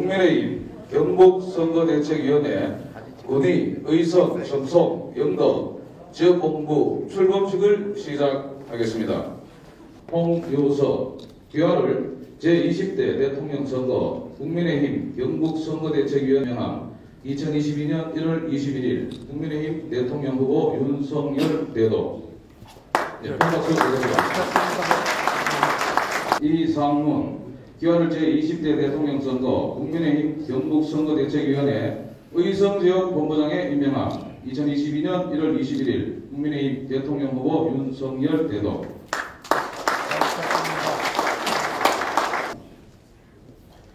국민의힘 경북선거대책위원회 건의, 의석, 접속, 연거, 지역본부 출범식을 시작하겠습니다. 홍효석 귀하를 제20대 대통령 선거 국민의힘 경북선거대책위원회 명함 2022년 1월 21일 국민의힘 대통령 후보 윤석열 대도. 큰 박수 드리겠습니다. 이상문 귀하를 제20대 대통령 선거 국민의힘 경북선거대책위원회 의성지역본부장에 임명함 2022년 1월 21일 국민의힘 대통령 후보 윤석열 대도.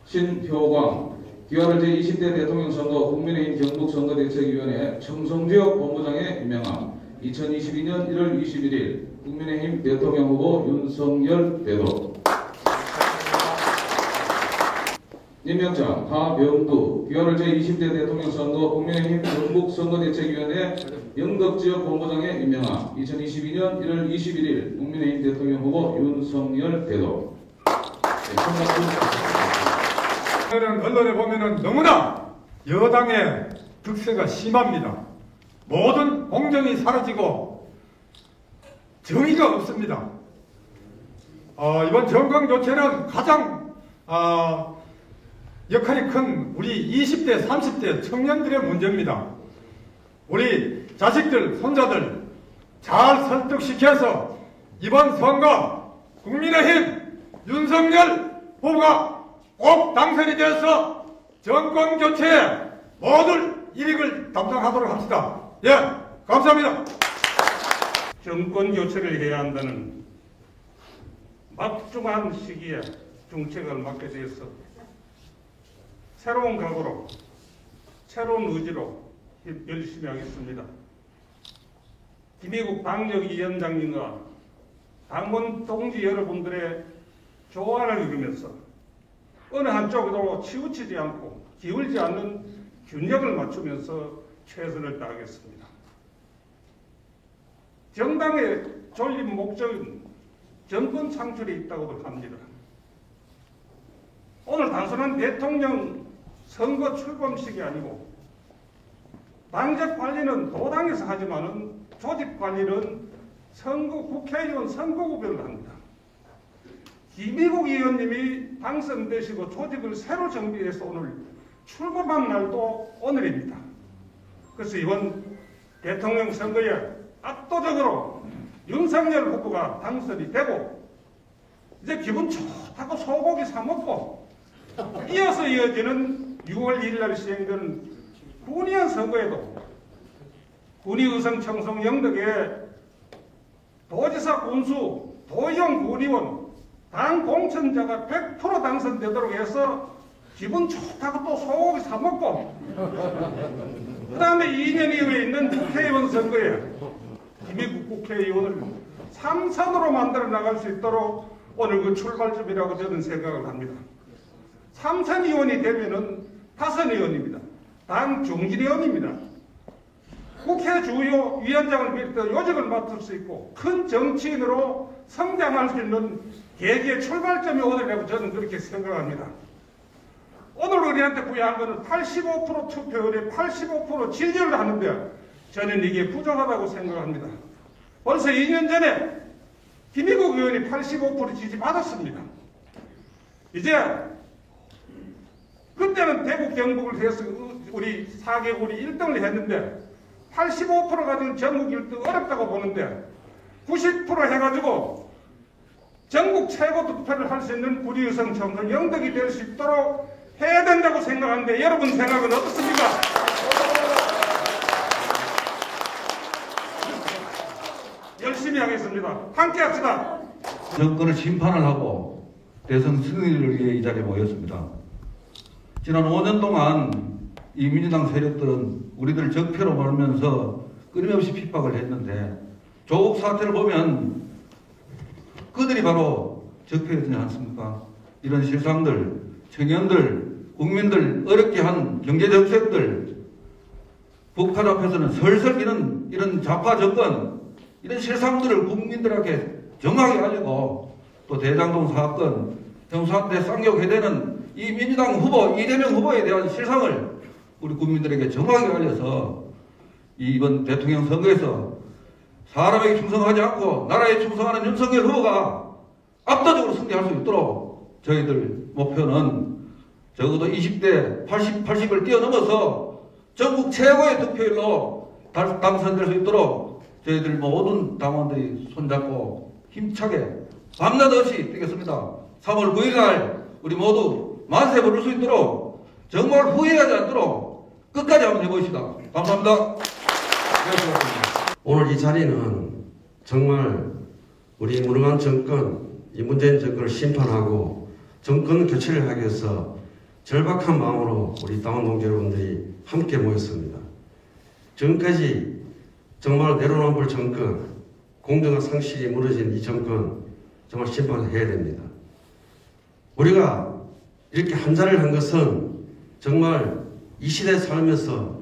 신효광 귀하를 제20대 대통령 선거 국민의힘 경북선거대책위원회 청송지역본부장에 임명함 2022년 1월 21일 국민의힘 대통령 후보 윤석열 대도. 임명장 하병두 귀하를 제20대 대통령 선거 국민의힘 경북선거대책위원회 영덕지역본부장에 임명함 2022년 1월 21일 국민의힘 대통령 후보 윤석열 대도. 언론에 보면은 너무나 여당의 득세가 심합니다. 모든 공정이 사라지고 정의가 없습니다. 이번 정권 교체는 가장 역할이 큰 우리 20대, 30대 청년들의 문제입니다. 우리 자식들, 손자들 잘 설득시켜서 이번 선거 국민의힘 윤석열 후보가 꼭 당선이 되어서 정권 교체에 모든 일익을 담당하도록 합시다. 예, 감사합니다. 정권 교체를 해야 한다는 막중한 시기에 중책을 맡게 되어서 새로운 각오로 새로운 의지로 열심히 하겠습니다. 김희국 당협위원장님과 당원 동지 여러분들의 조언을 이루면서 어느 한쪽으로 치우치지 않고 기울지 않는 균형을 맞추면서 최선을 다하겠습니다. 정당의 존립 목적은 정권 창출이 있다고도 합니다. 오늘 단순한 대통령 선거 출범식이 아니고 당적 관리는 도당에서 하지만은 조직 관리는 국회의원 선거구별로 합니다. 김희국 의원님이 당선되시고 조직을 새로 정비해서 오늘 출범한 날도 오늘입니다. 그래서 이번 대통령 선거에 압도적으로 윤석열 후보가 당선이 되고 이제 기분 좋다고 소고기 사 먹고 이어서 이어지는 6월 1일 날 시행되는 군의원 선거에도 군의의성 청송 영덕에 도지사 군수, 도의원 군의원, 당 공천자가 100% 당선되도록 해서 기분 좋다고 또 소고기 사 먹고 그 다음에 2년 이후에 있는 국회의원 선거에 김희국 국회의원을 삼선으로 만들어 나갈 수 있도록 오늘 그 출발점이라고 저는 생각을 합니다. 삼선 의원이 되면은 타선 의원입니다. 당 중진 의원입니다. 국회 주요 위원장을 비롯해 요직을 맡을 수 있고 큰 정치인으로 성장할 수 있는 계기의 출발점이 오늘이라고 저는 그렇게 생각합니다. 오늘 우리한테 부여한 것은 85% 투표율에 85% 지지를 하는데 저는 이게 부족하다고 생각합니다. 벌써 2년 전에 김희국 의원이 85% 지지 받았습니다. 이제 그때는 대구 경북을 해서 우리 4개국이 1등을 했는데 85% 가지고 전국 1등 어렵다고 보는데 90% 해가지고 전국 최고 득표를 할 수 있는 군의의성 청송 영덕이 될 수 있도록 해야 된다고 생각하는데 여러분 생각은 어떻습니까? 열심히 하겠습니다. 함께 합시다. 정권을 심판을 하고 대선 승리를 위해 이 자리에 모였습니다. 지난 5년 동안 이 민주당 세력들은 우리들 적폐로 몰면서 끊임없이 핍박을 했는데 조국 사태를 보면 그들이 바로 적폐였지 않습니까? 이런 실상들, 청년들, 국민들 어렵게 한 경제정책들, 북한 앞에서는 설설 이런 좌파 정권, 이런 실상들을 국민들에게 정확히 알리고 또 대장동 사건, 평소한테 쌍욕해대는 이 민주당 후보 이재명 후보에 대한 실상을 우리 국민들에게 정확하게 알려서 이번 대통령 선거에서 사람에게 충성하지 않고 나라에 충성하는 윤석열 후보가 압도적으로 승리할 수 있도록 저희들 목표는 적어도 20대 80을 뛰어넘어서 전국 최고의 득표율로 당선될 수 있도록 저희들 모든 당원들이 손잡고 힘차게 밤낮 없이 뛰겠습니다. 3월 9일 날 우리 모두 만세 부를 수 있도록 정말 후회하지 않도록 끝까지 한번 해보십시다. 감사합니다. 오늘 이 자리는 정말 우리 무능한 정권, 이 문재인 정권을 심판하고 정권 교체를 하기 위해서 절박한 마음으로 우리 당원 동지 여러분들이 함께 모였습니다. 지금까지 정말 내로남불 정권, 공정한 상식이 무너진 이 정권 정말 심판해야 됩니다. 우리가 이렇게 한자를 한 것은 정말 이 시대에 살면서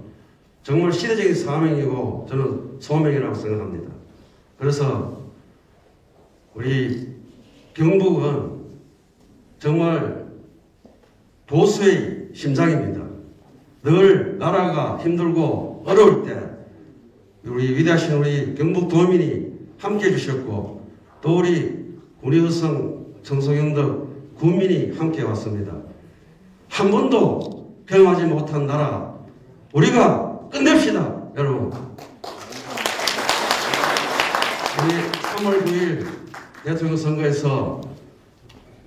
정말 시대적인 사명이고 저는 소명이라고 생각합니다. 그래서 우리 경북은 정말 도수의 심장입니다. 늘 나라가 힘들고 어려울 때 우리 위대하신 우리 경북도민이 함께해 주셨고 또 우리 군의의성 정성영 등 군민이 함께 왔습니다. 한 번도 경험하지 못한 나라 우리가 끝냅시다 여러분. 우리 3월 9일 대통령 선거에서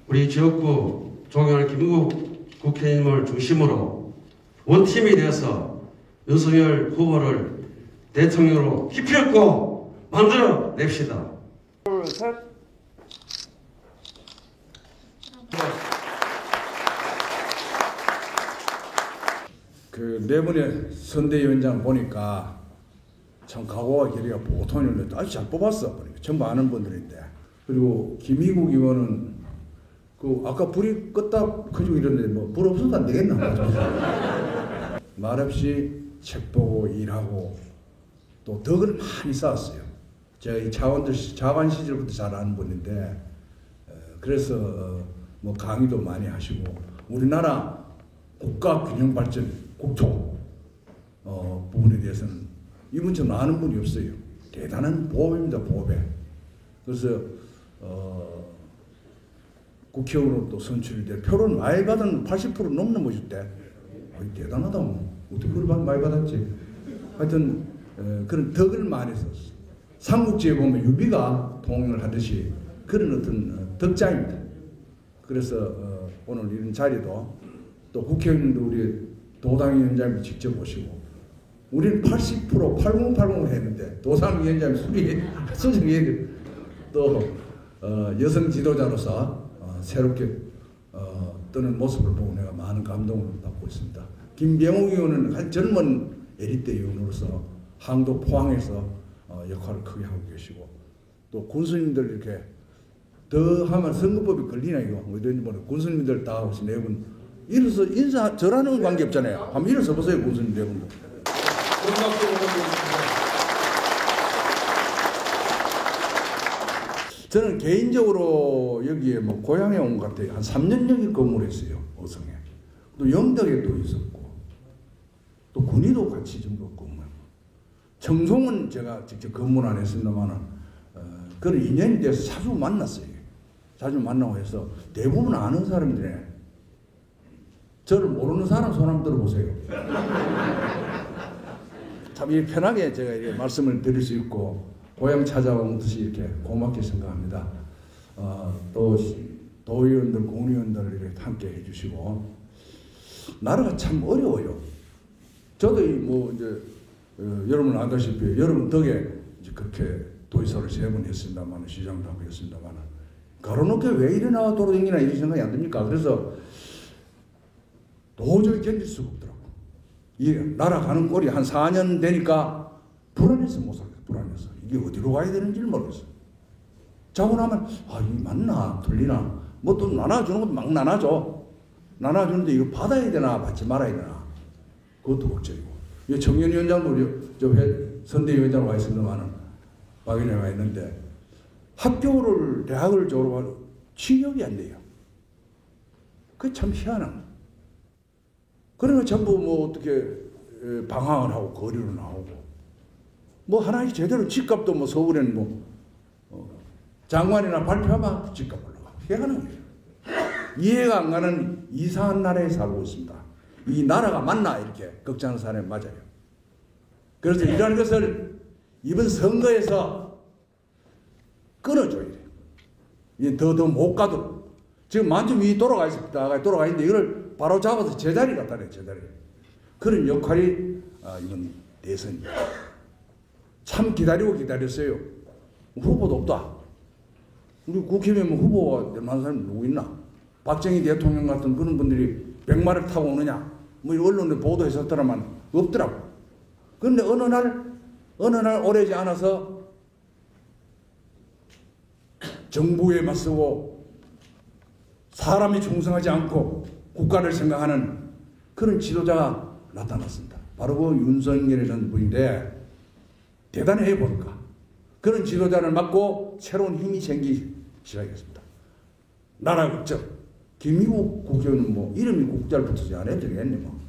우리 지역구 존경하는 김국 국회의원을 중심으로 원팀이 되어서 윤석열 후보를 대통령으로 기필코 만들어 냅시다. 둘, 셋. 그 네 분의 선대위원장 보니까 참 각오와 결의가 보통이었는데 아주 잘 뽑았어. 보니까 전부 아는 분들인데. 그리고 김희국 의원은 그 아까 불이 껐다 켜지고 이러는데 뭐 불 없어도 안 되겠나? 말없이 책 보고 일하고 또 덕을 많이 쌓았어요. 제가 이 자관 시절부터 잘 아는 분인데 그래서 뭐 강의도 많이 하시고 우리나라 국가 균형 발전 국토 부분에 대해서는 이분처럼 아는 분이 없어요. 대단한 보험입니다. 보배. 그래서 국회의원으로 또 선출이 될 표를 많이 받은 80% 넘는 것일 때 대단하다. 뭐. 어떻게 그걸 많이 받았지? 하여튼 그런 덕을 많이 썼어. 삼국지에 보면 유비가 통일을 하듯이 그런 어떤 덕자입니다. 그래서 오늘 이런 자리도 또 국회의원도 우리 도당위원장님 직접 오시고 우리는 80% 8080을 했는데 도당위원장님 수정해야 돼. 또 여성 지도자로서 새롭게 뜨는 모습을 보고 내가 많은 감동을 받고 있습니다. 김병욱 의원은 한 젊은 에리트 의원으로서 항도 포항에서 역할을 크게 하고 계시고 또 군수님들 이렇게 더 하면 선거법이 걸리나 이거 어떤지 모르겠고 군수님들 다 오신 네 분 일어서 인사 절하는 관계 없잖아요. 한번 일어서 보세요 군수님 네 분도. 저는 개인적으로 여기에 뭐 고향에 온 것 같아요. 한 3년 여기 근무를 했어요. 어성에. 또 영덕에 또 있었고 또 군위도 같이 전부 근무하고 청송은 제가 직접 근무는 안 했습니다만 그런 인연이 돼서 자주 만났어요. 자주 만나고 해서 대부분 아는 사람들이네. 저를 모르는 사람 손 한번 들어보세요. 참 이렇게 편하게 제가 이렇게 말씀을 드릴 수 있고 고향 찾아온 듯이 이렇게 고맙게 생각합니다. 또 도의원들, 공의원들 이렇게 함께 해주시고 나라가 참 어려워요. 저도 뭐 이제 여러분 알다시피 여러분 덕에 이제 그렇게 도의사를 3번 했습니다만 시장도 하고 했습니다만 가로놓게 왜 이래 나와 돌아다니나 이런 생각이 안 듭니까? 그래서 도저히 견딜 수가 없더라고. 이 나라 가는 꼴이 한 4년 되니까 불안해서 못 살겠어. 불안해서 이게 어디로 가야 되는지를 모르겠어. 자고 나면 이 맞나 틀리나 뭐 또 나눠주는 것도 막 나눠줘. 나눠주는데 이거 받아야 되나 받지 말아야 되나 그것도 걱정이고. 이 청년위원장도 우리 저 선대위원장 와 있습니다만은 박인혜 와 있는데 학교를 대학을 졸업하고 취업이 안 돼요. 그 참 희한한. 그러면 전부 뭐 어떻게 방황을 하고 거리로 나오고 뭐 하나의 제대로 집값도 뭐 서울에는 뭐 장관이나 발표하면 집값 올라가. 희한한 거예요. 이해가 안 가는 이상한 나라에 살고 있습니다. 이 나라가 맞나 이렇게 걱정하는 사람이 맞아요. 그래서 이러한 것을 이번 선거에서 끊어줘야 돼요. 이제 더 못 가도록. 지금 만점 이 돌아가 있습니다. 돌아가 있는데 이걸 바로 잡아서 제자리 갖다 내 제자리. 그런 역할이 이번 대선입니다. 참 기다리고 기다렸어요. 후보도 없다. 우리 국회의원 후보가 될 만한 사람이 누구 있나? 박정희 대통령 같은 그런 분들이 100마를 타고 오느냐? 뭐 언론에 보도했었더라만 없더라고. 그런데 어느 날 오래지 않아서 정부에 맞서고 사람이 충성하지 않고 국가를 생각하는 그런 지도자가 나타났습니다. 바로 그 윤석열이라는 분인데 대단해 보니까 그런 지도자를 맡고 새로운 힘이 생기기 시작했습니다. 나라 국정 김미국 국회의원은 뭐 이름이 국자를 붙이지 않아도 되겠네 뭐.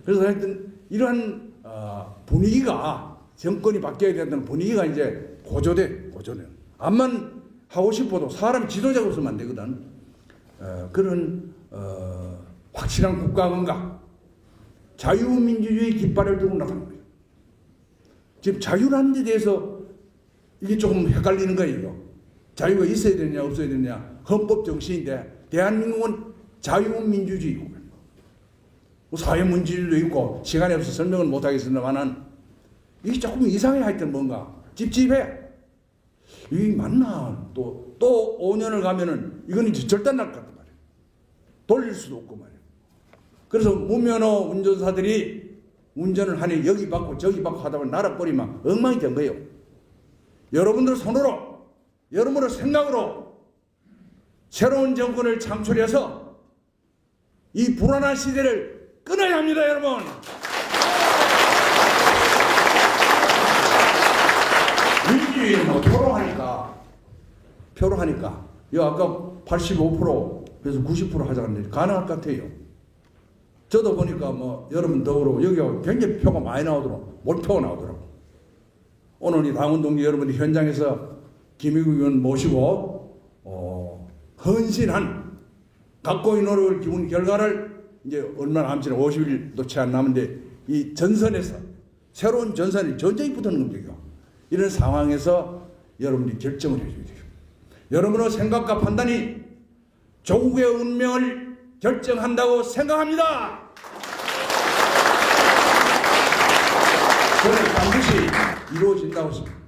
그래서 하여튼 이러한 분위기가 정권이 바뀌어야 된다는 분위기가 이제 고조돼. 암만 하고 싶어도 사람 지도자가 없으면 안 되거든. 그런 확실한 국가 건강, 자유민주주의 깃발을 들고 나가는 거예요. 지금 자유라는 데 대해서 이게 조금 헷갈리는 거예요. 자유가 있어야 되느냐 없어야 되느냐 헌법 정신인데 대한민국은 자유민주주의고 사회민주주의도 있고 시간이 없어서 설명을 못하겠습니다만 이게 조금 이상해. 하여튼 뭔가 찝찝해. 이게 맞나? 또 5년을 가면은 이거는 절단 날 것 같단 말이야. 돌릴 수도 없고 말이야. 그래서 무면허 운전사들이 운전을 하니 여기 받고 저기 받고 하다 보면 나라 꼴이면 엉망이 된 거예요. 여러분들 손으로 여러분의 생각으로 새로운 정권을 창출해서 이 불안한 시대를 끊어야 합니다, 여러분. 민주주의는 뭐 표로하니까 이 아까 85%에서 90% 하자고 했는데 가능할 것 같아요. 저도 보니까 뭐 여러분 덕으로 여기가 굉장히 표가 많이 나오더라고. 몰표가 나오더라고. 오늘 이 당원동지 여러분이 현장에서 김의국 의원 모시고 헌신한 각고의 노력을 기운 결과를 이제 얼마나 남지는 50일도 채 안 남은데 이 전선에서 새로운 전선이 전쟁이 붙는 겁니다. 이런 상황에서 여러분이 결정을 해줘야 돼요. 여러분의 생각과 판단이 조국의 운명을 결정한다고 생각합니다. 저는 반드시 이루어진다고 생각합니다.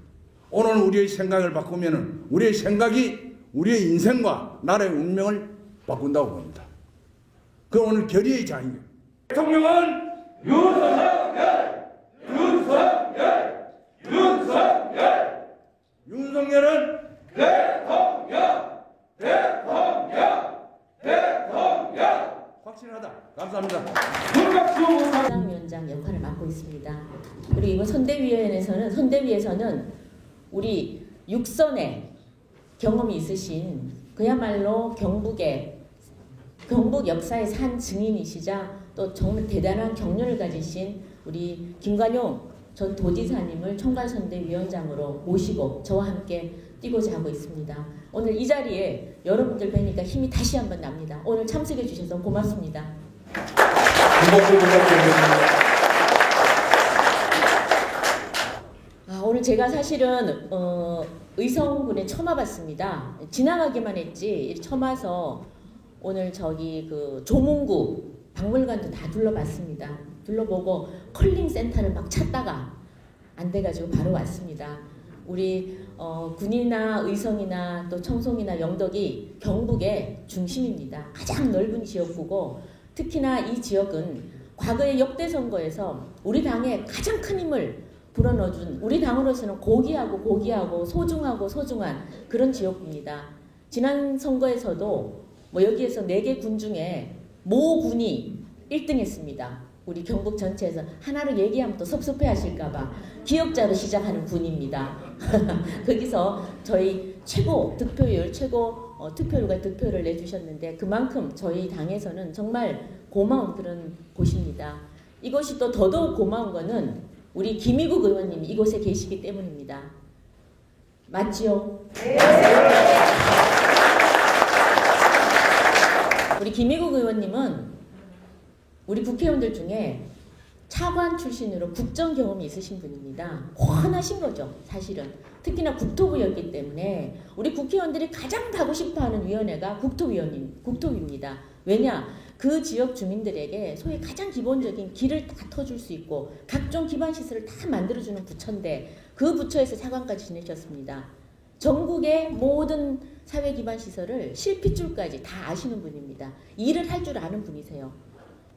오늘 우리의 생각을 바꾸면 우리의 생각이 우리의 인생과 나라의 운명을 바꾼다고 봅니다. 그럼 오늘 결의의 장이에요. 대통령은 윤석열은 대통령 확실하다. 감사합니다. 위원장 역할을 맡고 있습니다. 그리고 이번 선대위에서는 우리 육선에 경험이 있으신 그야말로 경북 역사의 산 증인이시자 또 정말 대단한 경륜을 가지신 우리 김관용 전 도지사님을 총괄선대위원장으로 모시고 저와 함께 뛰고자 하고 있습니다. 오늘 이 자리에 여러분들 뵈니까 힘이 다시 한번 납니다. 오늘 참석해 주셔서 고맙습니다. 오늘 제가 사실은 의성군에 처음 와봤습니다. 지나가기만 했지 처음 와서 오늘 저기 그 조문구 박물관도 다 둘러봤습니다. 둘러보고 컬링 센터를 막 찾다가 안 돼가지고 바로 왔습니다. 우리 군이나 의성이나 또 청송이나 영덕이 경북의 중심입니다. 가장 넓은 지역구고 특히나 이 지역은 과거의 역대 선거에서 우리 당에 가장 큰 힘을 불어넣어준 우리 당으로서는 고귀하고 소중한 그런 지역구입니다. 지난 선거에서도 뭐 여기에서 4개 군 중에 모 군이 1등 했습니다. 우리 경북 전체에서 하나로 얘기하면 또 섭섭해 하실까봐 기억자로 시작하는 군입니다. 거기서 저희 최고 득표율, 최고 투표율과 득표를 내주셨는데 그만큼 저희 당에서는 정말 고마운 그런 곳입니다. 이것이 또 더더욱 고마운 거는 우리 김희국 의원님이 이곳에 계시기 때문입니다. 맞지요? 네. 우리 김희국 의원님은 우리 국회의원들 중에 차관 출신으로 국정 경험이 있으신 분입니다. 훤하신 거죠, 사실은. 특히나 국토부였기 때문에 우리 국회의원들이 가장 가고 싶어하는 위원회가 국토위입니다. 왜냐? 그 지역 주민들에게 소위 가장 기본적인 길을 다 터줄 수 있고 각종 기반시설을 다 만들어주는 부처인데 그 부처에서 차관까지 지내셨습니다. 전국의 모든 사회기반시설을 실핏줄까지 다 아시는 분입니다. 일을 할 줄 아는 분이세요.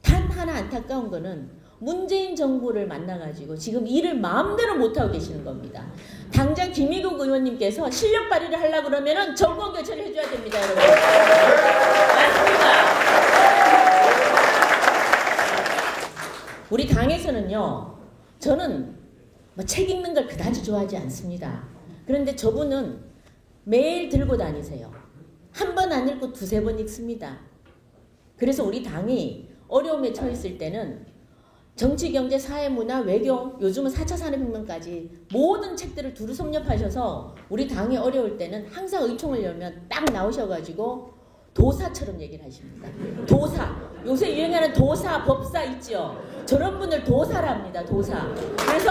단 하나 안타까운 거는 문재인 정부를 만나가지고 지금 일을 마음대로 못하고 계시는 겁니다. 당장 김희국 의원님께서 실력 발휘를 하려고 그러면은 정권 교체를 해줘야 됩니다, 여러분. 맞습니다. 우리 당에서는요, 저는 뭐 책 읽는 걸 그다지 좋아하지 않습니다. 그런데 저분은 매일 들고 다니세요. 한 번 안 읽고 두세 번 읽습니다. 그래서 우리 당이 어려움에 처했을 때는 정치, 경제, 사회, 문화, 외교, 요즘은 4차 산업혁명까지 모든 책들을 두루 섭렵하셔서 우리 당이 어려울 때는 항상 의총을 열면 딱 나오셔가지고 도사처럼 얘기를 하십니다. 도사. 요새 유행하는 도사, 법사 있죠. 저런 분을 도사랍니다. 도사. 그래서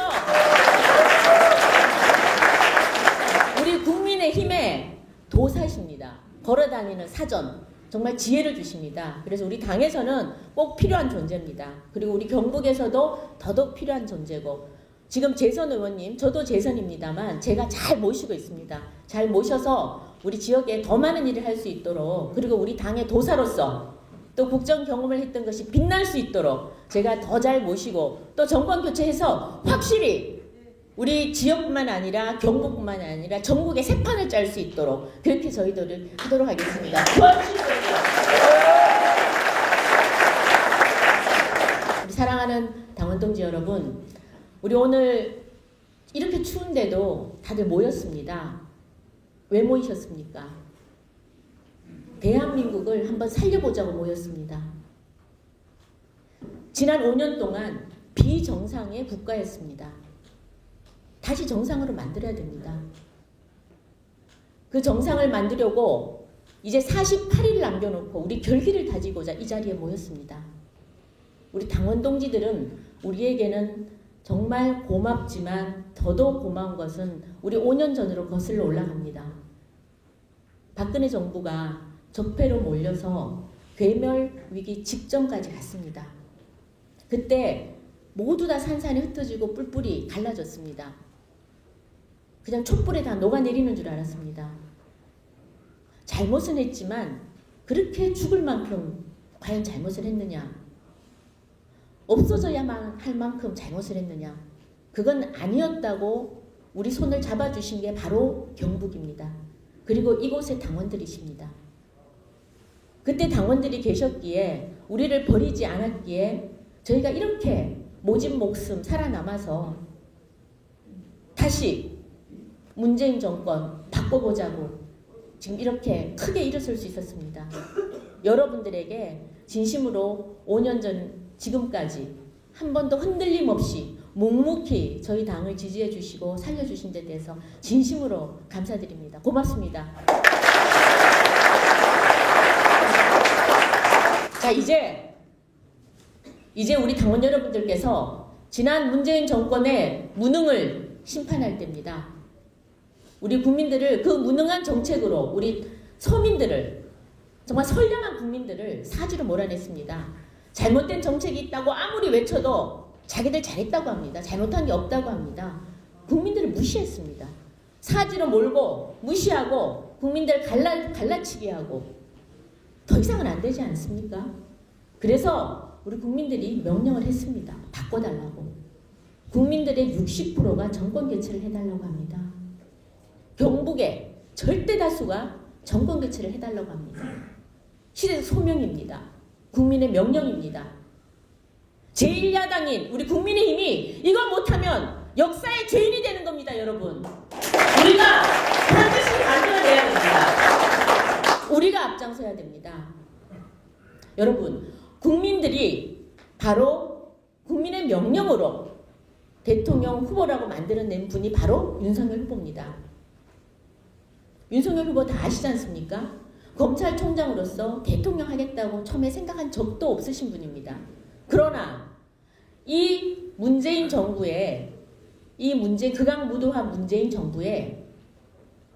우리 국민의힘의 도사십니다. 걸어다니는 사전. 정말 지혜를 주십니다. 그래서 우리 당에서는 꼭 필요한 존재입니다. 그리고 우리 경북에서도 더더욱 필요한 존재고 지금 재선 의원님, 저도 재선입니다만 제가 잘 모시고 있습니다. 잘 모셔서 우리 지역에 더 많은 일을 할 수 있도록 그리고 우리 당의 도사로서 또 국정 경험을 했던 것이 빛날 수 있도록 제가 더 잘 모시고 또 정권 교체해서 확실히 우리 지역뿐만 아니라 경북뿐만 아니라 전국에 새 판을 짤 수 있도록 그렇게 저희들을 하도록 하겠습니다. 우리 사랑하는 당원동지 여러분, 우리 오늘 이렇게 추운데도 다들 모였습니다. 왜 모이셨습니까? 대한민국을 한번 살려보자고 모였습니다. 지난 5년 동안 비정상의 국가였습니다. 다시 정상으로 만들어야 됩니다. 그 정상을 만들려고 이제 48일을 남겨놓고 우리 결기를 다지고자 이 자리에 모였습니다. 우리 당원 동지들은 우리에게는 정말 고맙지만 더더욱 고마운 것은 우리 5년 전으로 거슬러 올라갑니다. 박근혜 정부가 적폐로 몰려서 괴멸 위기 직전까지 갔습니다. 그때 모두 다 산산이 흩어지고 뿔뿔이 갈라졌습니다. 그냥 촛불에 다 녹아내리는 줄 알았습니다. 잘못은 했지만 그렇게 죽을 만큼 과연 잘못을 했느냐? 없어져야만 할 만큼 잘못을 했느냐? 그건 아니었다고 우리 손을 잡아주신 게 바로 경북입니다. 그리고 이곳의 당원들이십니다. 그때 당원들이 계셨기에 우리를 버리지 않았기에 저희가 이렇게 모진 목숨 살아남아서 다시 문재인 정권 바꿔보자고 지금 이렇게 크게 일어설 수 있었습니다. 여러분들에게 진심으로 5년 전 지금까지 한 번도 흔들림 없이 묵묵히 저희 당을 지지해 주시고 살려주신 데 대해서 진심으로 감사드립니다. 고맙습니다. 자, 이제 우리 당원 여러분들께서 지난 문재인 정권의 무능을 심판할 때입니다. 우리 국민들을 그 무능한 정책으로 우리 서민들을 정말 선량한 국민들을 사지로 몰아냈습니다. 잘못된 정책이 있다고 아무리 외쳐도 자기들 잘했다고 합니다. 잘못한 게 없다고 합니다. 국민들을 무시했습니다. 사지로 몰고 무시하고 국민들 갈라치기 하고 더 이상은 안 되지 않습니까? 그래서 우리 국민들이 명령을 했습니다. 바꿔달라고. 국민들의 60%가 정권 교체를 해달라고 합니다. 경북의 절대 다수가 정권 교체를 해달라고 합니다. 시대 소명입니다. 국민의 명령입니다. 제1야당인 우리 국민의힘이 이거 못하면 역사의 죄인이 되는 겁니다, 여러분. 우리가 반드시 만들어내야 됩니다. 우리가 앞장서야 됩니다. 여러분, 국민들이 바로 국민의 명령으로 대통령 후보라고 만들어낸 분이 바로 윤석열 후보입니다. 윤석열 후보 다 아시지 않습니까? 검찰총장으로서 대통령 하겠다고 처음에 생각한 적도 없으신 분입니다. 그러나 이 문재인 정부의 극악무도한 문재인 정부의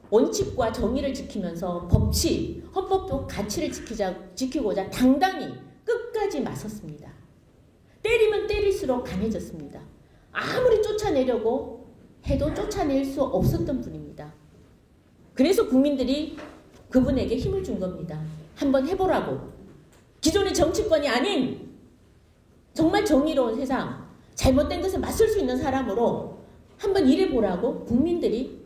원칙과 정의를 지키면서 법치, 헌법적 가치를 지키고자 당당히 끝까지 맞섰습니다. 때리면 때릴수록 강해졌습니다. 아무리 쫓아내려고 해도 쫓아낼 수 없었던 분입니다. 그래서 국민들이 그분에게 힘을 준 겁니다. 한번 해보라고. 기존의 정치권이 아닌 정말 정의로운 세상, 잘못된 것에 맞설 수 있는 사람으로 한번 일해보라고 국민들이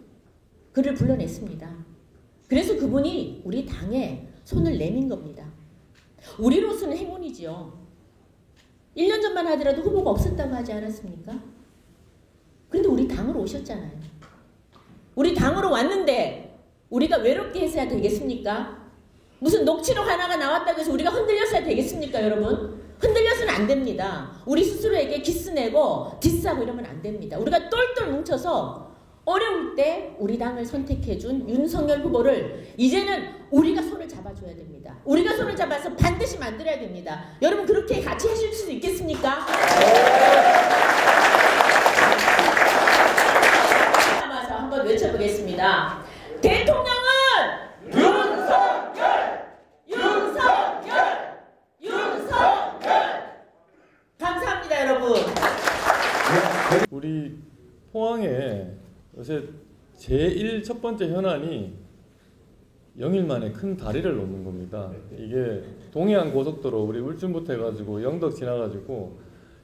그를 불러냈습니다. 그래서 그분이 우리 당에 손을 내민 겁니다. 우리로서는 행운이지요. 1년 전만 하더라도 후보가 없었다고 하지 않았습니까? 그런데 우리 당으로 오셨잖아요. 우리 당으로 왔는데 우리가 외롭게 해서야 되겠습니까? 무슨 녹취록 하나가 나왔다고 해서 우리가 흔들렸어야 되겠습니까, 여러분? 흔들려서는 안 됩니다. 우리 스스로에게 기스내고 디스하고 이러면 안 됩니다. 우리가 똘똘 뭉쳐서 어려울 때 우리 당을 선택해준 윤석열 후보를 이제는 우리가 손을 잡아줘야 됩니다. 우리가 손을 잡아서 반드시 만들어야 됩니다. 여러분 그렇게 같이 하실 수 있겠습니까? 남아서 한번 외쳐보겠습니다. 대통령은 윤석열! 윤석열! 윤석열! 감사합니다, 여러분. 우리 포항에 요새 제1 첫 번째 현안이 영일 만에 큰 다리를 놓는 겁니다. 이게 동해안 고속도로 우리 울진부터 해가지고 영덕 지나가지고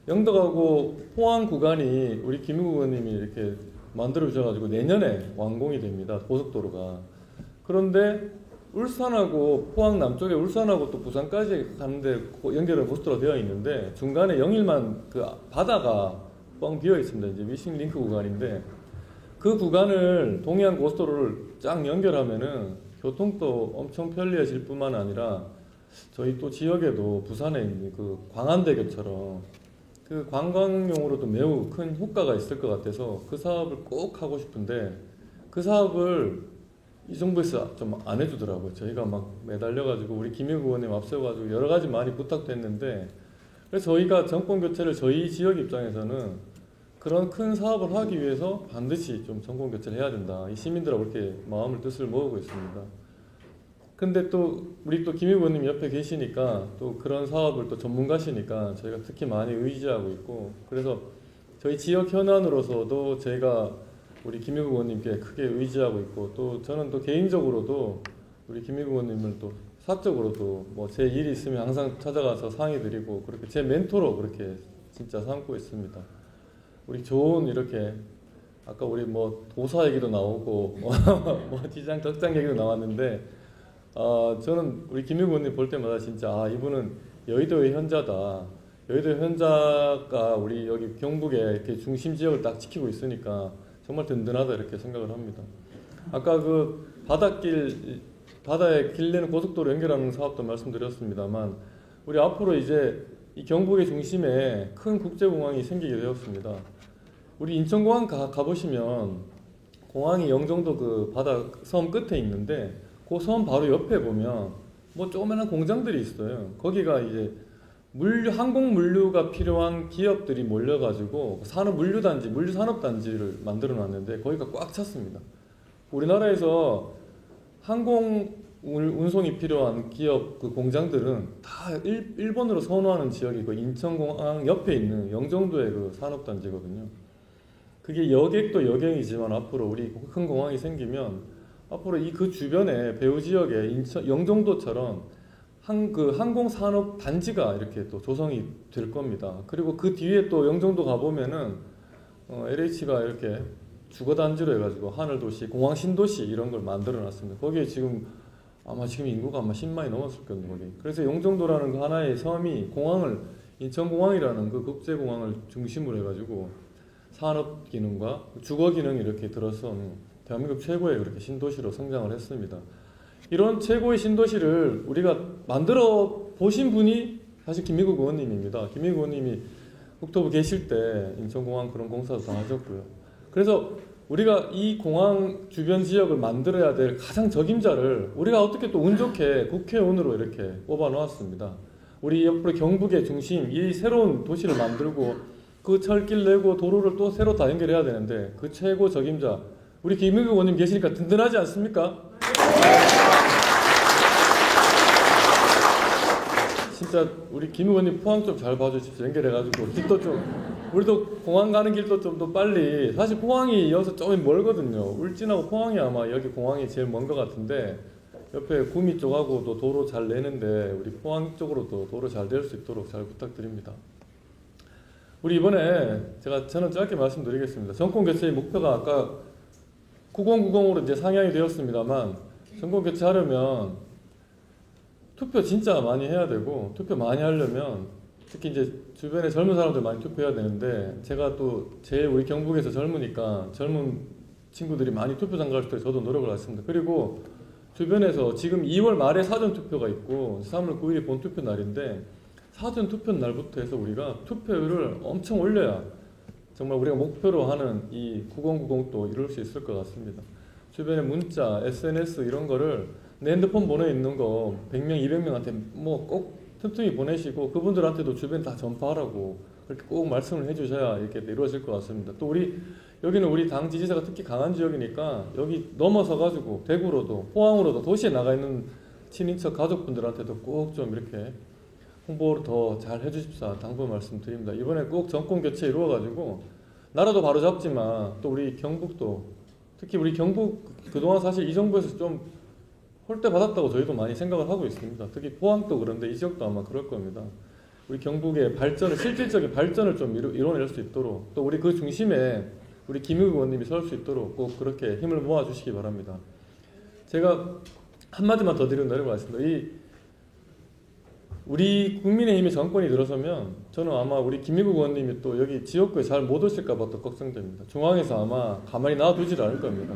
영덕하고 포항 구간이 우리 김의국 의원님이 이렇게 만들어 주셔가지고 내년에 완공이 됩니다. 고속도로가. 그런데 울산하고 포항 남쪽에 울산하고 또 부산까지 가는데 연결은 고속도로가 되어 있는데 중간에 영일만 그 바다가 뻥 비어 있습니다. 이제 위싱 링크 구간인데 그 구간을 동해안 고속도로를 쫙 연결하면은 교통도 엄청 편리해질 뿐만 아니라 저희 또 지역에도 부산에 있는 그 광안대교처럼 그 관광용으로도 매우 큰 효과가 있을 것 같아서 그 사업을 꼭 하고 싶은데 그 사업을 이 정부에서 좀 안 해주더라고요. 저희가 막 매달려가지고 우리 김의국 의원님 앞세워가지고 여러 가지 많이 부탁도 했는데 그래서 저희가 정권 교체를 저희 지역 입장에서는 그런 큰 사업을 하기 위해서 반드시 좀 정권 교체를 해야 된다. 이 시민들하고 그렇게 마음을 뜻을 모으고 있습니다. 근데 또 우리 또 김의국 의원님 옆에 계시니까 또 그런 사업을 또 전문가시니까 저희가 특히 많이 의지하고 있고 그래서 저희 지역 현안으로서도 제가 우리 김의국 의원님께 크게 의지하고 있고 또 저는 또 개인적으로도 우리 김의국 의원님을 또 사적으로도 뭐 제 일이 있으면 항상 찾아가서 상의 드리고 그렇게 제 멘토로 그렇게 진짜 삼고 있습니다. 우리 좋은 이렇게 아까 우리 뭐 도사 얘기도 나오고 뭐 지장 덕장 얘기도 나왔는데 저는 우리 김의국 의원님 볼 때마다 진짜 이분은 여의도의 현자다. 여의도의 현자가 우리 여기 경북의 이렇게 중심 지역을 딱 지키고 있으니까 정말 든든하다 이렇게 생각을 합니다. 아까 그 바다에 길 내는 고속도로 연결하는 사업도 말씀드렸습니다만 우리 앞으로 이제 이 경북의 중심에 큰 국제공항이 생기게 되었습니다. 우리 인천공항 가보시면 공항이 영종도 그 바다 섬 끝에 있는데 그 섬 바로 옆에 보면 뭐 조그마한 공장들이 있어요. 거기가 이제 항공 물류가 필요한 기업들이 몰려가지고 물류단지, 물류산업단지를 만들어 놨는데 거기가 꽉 찼습니다. 우리나라에서 항공 운송이 필요한 기업 그 공장들은 다 일본으로 선호하는 지역이고 인천공항 옆에 있는 영종도의 그 산업단지거든요. 그게 여객도 여객이지만 앞으로 우리 큰 공항이 생기면 앞으로 그 주변에 배후 지역에 영종도처럼 항공 산업 단지가 이렇게 또 조성이 될 겁니다. 그리고 그 뒤에 또 영종도 가보면은 LH가 이렇게 주거 단지로 해가지고 하늘 도시, 공항 신도시 이런 걸 만들어 놨습니다. 거기에 지금 인구가 아마 10만이 넘었을 거예요, 거기. 그래서 영종도라는 그 하나의 섬이 공항을 인천공항이라는 그 국제공항을 중심으로 해가지고 산업 기능과 주거 기능이 이렇게 들어서 대한민국 최고의 그렇게 신도시로 성장을 했습니다. 이런 최고의 신도시를 우리가 만들어 보신 분이 사실 김미국 의원님입니다. 김미국 의원님이 국토부 계실 때 인천공항 그런 공사도 다 하셨고요. 그래서 우리가 이 공항 주변 지역을 만들어야 될 가장 적임자를 우리가 어떻게 또 운 좋게 국회의원으로 이렇게 뽑아 놓았습니다. 우리 옆으로 경북의 중심, 이 새로운 도시를 만들고 그 철길 내고 도로를 또 새로 다 연결해야 되는데 그 최고 적임자 우리 김미국 의원님 계시니까 든든하지 않습니까? 진짜 우리 김 의원님 포항 좀 잘 봐주십시오. 연결해가지고 길도 좀 우리도 공항 가는 길도 좀 더 빨리 사실 포항이 이어서 좀 멀거든요. 울진하고 포항이 아마 여기 공항이 제일 먼 것 같은데 옆에 구미 쪽하고도 도로 잘 내는데 우리 포항 쪽으로도 도로 잘 될 수 있도록 잘 부탁드립니다. 우리 이번에 저는 짧게 말씀드리겠습니다. 정권 교체의 목표가 아까 9090으로 이제 상향이 되었습니다만 정권 교체하려면 투표 진짜 많이 해야 되고 투표 많이 하려면 특히 이제 주변에 젊은 사람들 많이 투표해야 되는데 제가 또 제일 우리 경북에서 젊으니까 젊은 친구들이 많이 투표장 갈 때 저도 노력을 했습니다. 그리고 주변에서 지금 2월 말에 사전투표가 있고 3월 9일이 본투표 날인데 사전투표 날부터 해서 우리가 투표율을 엄청 올려야 정말 우리가 목표로 하는 이 9090도 이룰 수 있을 것 같습니다. 주변에 문자, SNS 이런 거를 내 핸드폰 번호에 있는 거 100명, 200명한테 뭐 꼭 틈틈이 보내시고 그분들한테도 주변 다 전파하라고 그렇게 꼭 말씀을 해주셔야 이렇게 이루어질 것 같습니다. 또 여기는 우리 당 지지자가 특히 강한 지역이니까 여기 넘어서 가지고 대구로도 포항으로도 도시에 나가 있는 친인척 가족분들한테도 꼭 좀 이렇게 홍보를 더 잘 해주십사 당부 말씀드립니다. 이번에 꼭 정권 교체 이루어가지고 나라도 바로 잡지만 또 우리 경북도 특히 우리 경북 그동안 사실 이 정부에서 좀 홀대 받았다고 저희도 많이 생각을 하고 있습니다. 특히 포항도 그런데 이 지역도 아마 그럴 겁니다. 우리 경북의 발전을 실질적인 발전을 좀 이뤄낼 수 있도록 또 우리 그 중심에 우리 김의국 의원님이 설 수 있도록 꼭 그렇게 힘을 모아주시기 바랍니다. 제가 한마디만 더 드리는 말씀입니다. 우리 국민의힘이 정권이 들어서면 저는 아마 우리 김미국 의원님이 또 여기 지역구에 잘 못 오실까 봐 또 걱정됩니다. 중앙에서 아마 가만히 놔두질 않을 겁니다.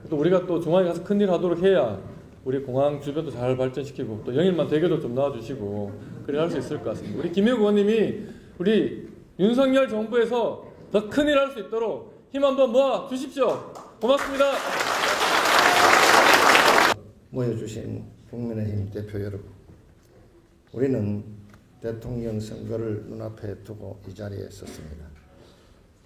또 우리가 또 중앙에 가서 큰일 하도록 해야 우리 공항 주변도 잘 발전시키고 또 영일만 대교도 좀 나와주시고 그래 할 수 있을 것 같습니다. 우리 김미국 의원님이 우리 윤석열 정부에서 더 큰일 할 수 있도록 힘 한번 모아 주십시오. 고맙습니다. 모여주신 국민의힘 대표 여러분, 우리는 대통령 선거를 눈앞에 두고 이 자리에 섰습니다.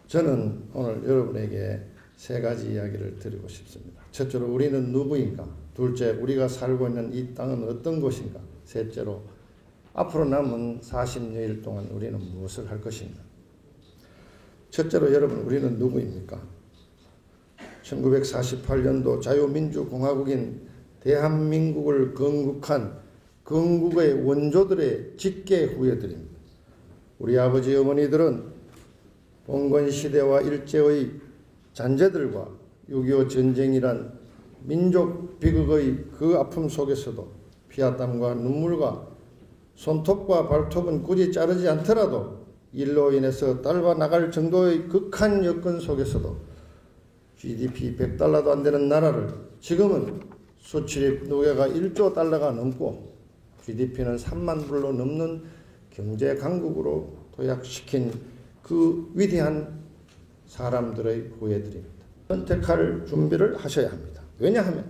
저는 오늘 여러분에게 세 가지 이야기를 드리고 싶습니다. 첫째로 우리는 누구인가? 둘째, 우리가 살고 있는 이 땅은 어떤 곳인가? 셋째로, 앞으로 남은 40여일 동안 우리는 무엇을 할 것인가? 첫째로 여러분, 우리는 누구입니까? 1948년도 자유민주공화국인 대한민국을 건국한 건국의 원조들의 직계 후예들입니다. 우리 아버지 어머니들은 봉건시대와 일제의 잔재들과 6.25 전쟁이란 민족 비극의 그 아픔 속에서도 피와 땀과 눈물과 손톱과 발톱은 굳이 자르지 않더라도 일로 인해서 딸바 나갈 정도의 극한 여건 속에서도 GDP 100달러도 안 되는 나라를 지금은 수출입 누계가 1조 달러가 넘고 GDP는 3만 불로 넘는 경제 강국으로 도약시킨 그 위대한 사람들의 후예들입니다. 선택할 준비를 하셔야 합니다. 왜냐하면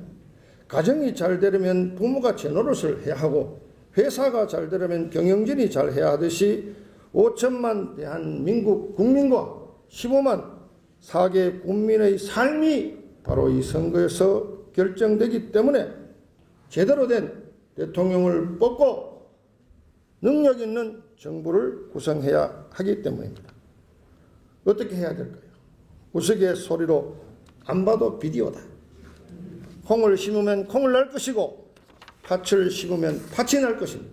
가정이 잘 되려면 부모가 제 노릇을 해야 하고 회사가 잘 되려면 경영진이 잘 해야 하듯이 5천만 대한민국 국민과 15만 4개 국민의 삶이 바로 이 선거에서 결정되기 때문에 제대로 된 대통령을 뽑고 능력 있는 정부를 구성해야 하기 때문입니다. 어떻게 해야 될까요? 우스갯소리로 안 봐도 비디오다. 콩을 심으면 콩을 날 것이고 팥을 심으면 팥이 날 것입니다.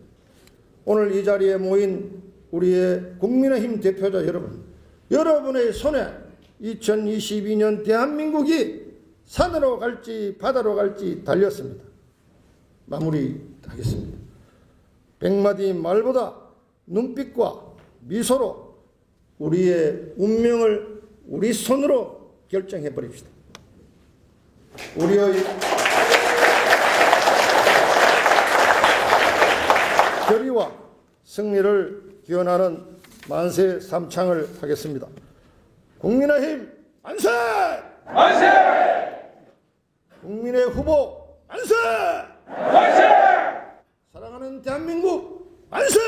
오늘 이 자리에 모인 우리의 국민의힘 대표자 여러분, 여러분의 손에 2022년 대한민국이 산으로 갈지 바다로 갈지 달렸습니다. 마무리하겠습니다. 100마디 말보다 눈빛과 미소로 우리의 운명을 우리 손으로 결정해 버립시다. 우리의 결의와 승리를 기원하는 만세 삼창을 하겠습니다. 국민의힘 만세! 만세! 국민의 후보 만세! 만세! 사랑하는 대한민국 만세!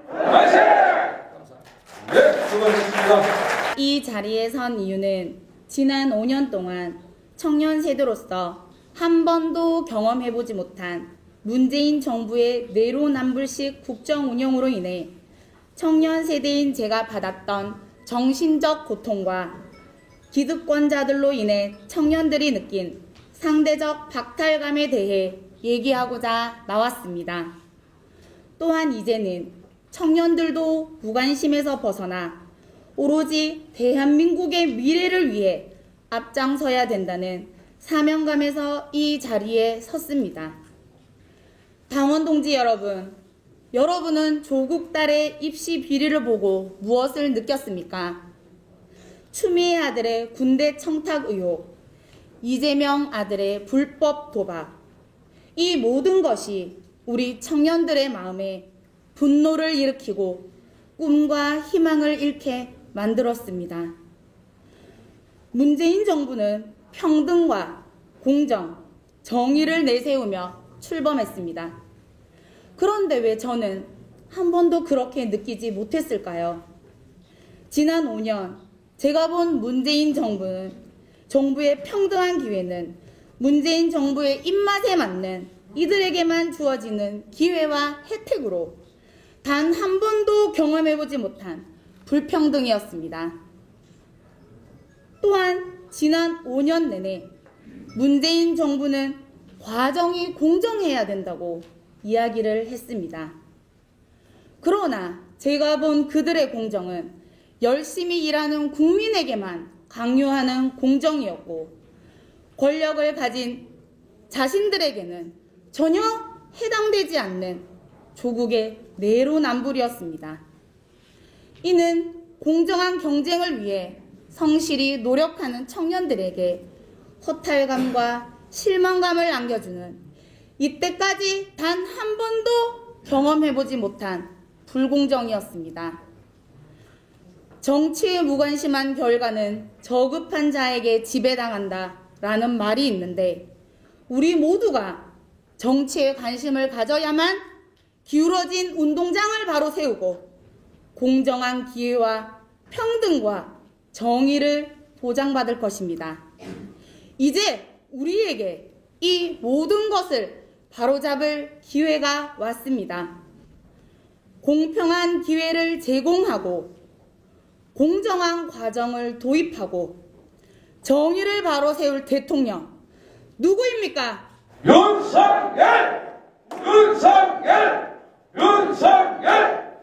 만세! 네, 수고하셨습니다. 이 자리에 선 이유는 지난 5년 동안 청년 세대로서 한 번도 경험해보지 못한 문재인 정부의 내로남불식 국정 운영으로 인해 청년 세대인 제가 받았던 정신적 고통과 기득권자들로 인해 청년들이 느낀 상대적 박탈감에 대해 얘기하고자 나왔습니다. 또한 이제는 청년들도 무관심에서 벗어나 오로지 대한민국의 미래를 위해 앞장서야 된다는 사명감에서 이 자리에 섰습니다. 당원 동지 여러분, 여러분은 조국 딸의 입시 비리를 보고 무엇을 느꼈습니까? 추미애 아들의 군대 청탁 의혹, 이재명 아들의 불법 도박, 이 모든 것이 우리 청년들의 마음에 분노를 일으키고 꿈과 희망을 잃게 만들었습니다. 문재인 정부는 평등과 공정, 정의를 내세우며 출범했습니다. 그런데 왜 저는 한 번도 그렇게 느끼지 못했을까요? 지난 5년 제가 본 문재인 정부의 평등한 기회는 문재인 정부의 입맛에 맞는 이들에게만 주어지는 기회와 혜택으로 단 한 번도 경험해보지 못한 불평등이었습니다. 또한 지난 5년 내내 문재인 정부는 과정이 공정해야 된다고 이야기를 했습니다. 그러나 제가 본 그들의 공정은 열심히 일하는 국민에게만 강요하는 공정이었고 권력을 가진 자신들에게는 전혀 해당되지 않는 조국의 내로남불이었습니다. 이는 공정한 경쟁을 위해 성실히 노력하는 청년들에게 허탈감과 실망감을 안겨주는 이때까지 단 한 번도 경험해보지 못한 불공정이었습니다. 정치에 무관심한 결과는 저급한 자에게 지배당한다 라는 말이 있는데 우리 모두가 정치에 관심을 가져야만 기울어진 운동장을 바로 세우고 공정한 기회와 평등과 정의를 보장받을 것입니다. 이제 우리에게 이 모든 것을 바로잡을 기회가 왔습니다. 공평한 기회를 제공하고 공정한 과정을 도입하고 정의를 바로 세울 대통령 누구입니까? 윤석열! 윤석열! 윤석열!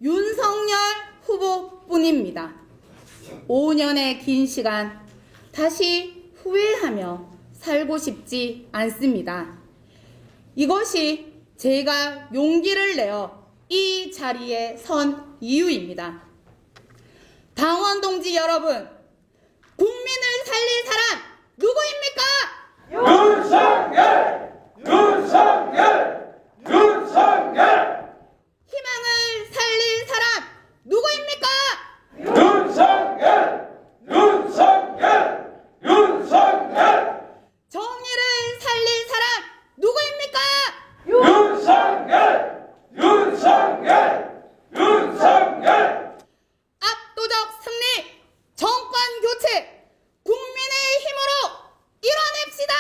윤석열 후보뿐입니다. 5년의 긴 시간 다시 후회하며 살고 싶지 않습니다. 이것이 제가 용기를 내어 이 자리에 선 이유입니다. 당원 동지 여러분, 국민을 살릴 사람 누구입니까? 윤석열! 윤석열! 윤석열! 희망을 살릴 사람 누구입니까? 윤석열! 윤석열! 윤석열! 정의를 살릴 사람 누구입니까? 윤석열! 윤석열! 윤석열! 압도적 승리, 정권 교체, 국민의 힘으로 이뤄냅시다.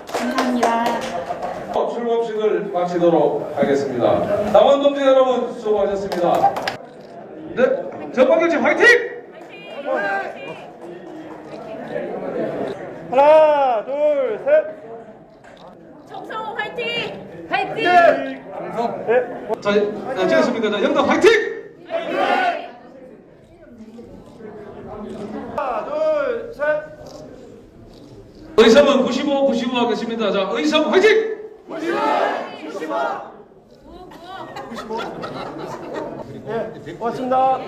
감사합니다. 출범식을 마치도록 하겠습니다. 당원 동지 여러분 수고하셨습니다. 네, 전방경제 화이팅! 하나, 둘, 셋. 정성호 화이팅! 화이팅! 자, 찍었습니까? 자, 영당 화이팅! 하나, 둘, 셋. 의성은 95 하겠습니다. 자, 의성 화이팅! 95! 예, 고맙습니다.